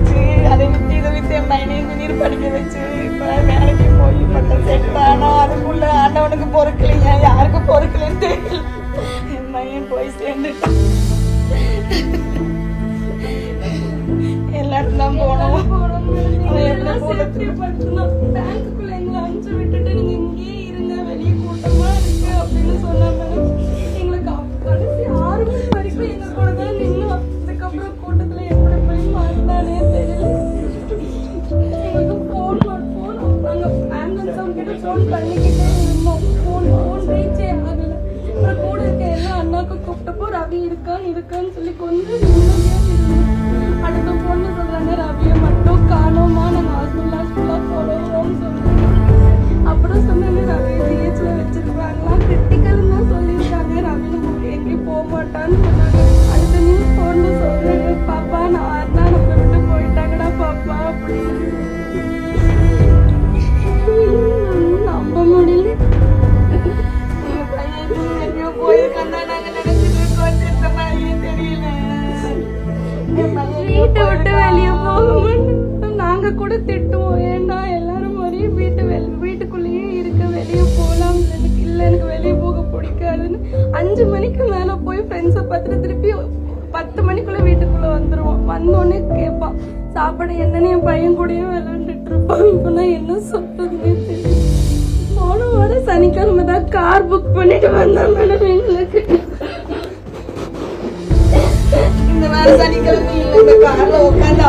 வச்சு அதை வித்து இதை வித்து என் பையனை இன்ஜினியர் படிக்க வச்சு இப்போ வேலைக்கு போய் இப்போ செட் ஆனோம். அதுக்குள்ள ஆண்டவனுக்கு பொறுக்கலைங்க, யாருக்கும் பொறுக்கலன்னு தெரியல. என் பையன் போய் சேர்ந்துட்டான். எல்லாரும் தான் போனோம். அவன் எப்படி போனது பேங்க்குள்ள எங்களை அனுப்பிச்சு விட்டுட்டு நீங்க இங்கேயே இருங்க, வெளியே கூட்டமா இருக்கு அப்படின்னு சொன்னாங்க. எங்களுக்கு கடைசி 6 மணி வரைக்கும் எங்க கூட தான் நின்னோம். அதுக்கப்புறம் கூட்டத்துல எப்படி போய் மாறினானே தெரியல. எங்களுக்கு போன் நாங்க ஆம்புலன்ஸ் அவங்க கிட்ட போன் பண்ணிக்கிட்டே இருந்தோம். போன் ரீச்சே ஆகல. அப்புறம் கூட இருக்க எல்லா அண்ணாக்கு கூப்பிட்டப்போ ரவி இருக்கான்னு சொல்லி கொஞ்சம் நிம்மதியா இருந்தோம். அடுத்த பொண்ணு சொல்றாங்க ரவியை மட்டும் காணோமா, நாங்க ஹாஸ்பிட்டலா போறோம்னு சொல்றாங்க. அப்புறம் சொன்னாங்க ரவி ஜிஹெச்ல வச்சிருக்காங்களா, கிரிட்டிக்கல் தான் சொல்லியிருக்காங்க, ரவி நமக்கு எங்கேயும் போக மாட்டான்னு சொன்னாங்க. அடுத்த நியூஸ் போன்னு சொல்றாங்க, பாப்பா நான் நம்மளை விட்டு போயிட்டாங்கடா பாப்பா அப்படின்னு. நம்ப முடியல. எங்க பையன் எங்கேயோ போயிருக்கான் தான் நாங்க நினைச்சிட்டு இருக்கோம். செத்த மாதிரியே தெரியல. என் பையன் வீட்டை விட்டு வெளியே போக மாட்டோம். நாங்க கூட திட்டுவோம், ஏன்னா எல்லாரும் மாதிரியே வீட்டுக்குள்ளேயே இருக்க, வெளியே போலாம். இல்ல எனக்கு வெளியே போக பிடிக்காதுன்னு 5 மணிக்கு மேல போய் ஃப்ரெண்ட்ஸை பார்த்துட்டு திருப்பி 10 மணிக்குள்ள வீட்டுக்குள்ள வந்துருவோம். வந்தோடனே கேட்பான் சாப்பாடு என்னன்னு, என் பையன் கூடயே விளையாண்டுட்டு இருப்பான். இப்ப நான் என்ன சொல்றதுன்னே தெரியல. போன வாரம் சனிக்கிழமை தான் கார் புக் பண்ணிட்டு வந்தேன் மேடம். எங்களுக்கு இந்த மாதிரி சனிக்கிழமை இந்த கார்ல உட்காந்து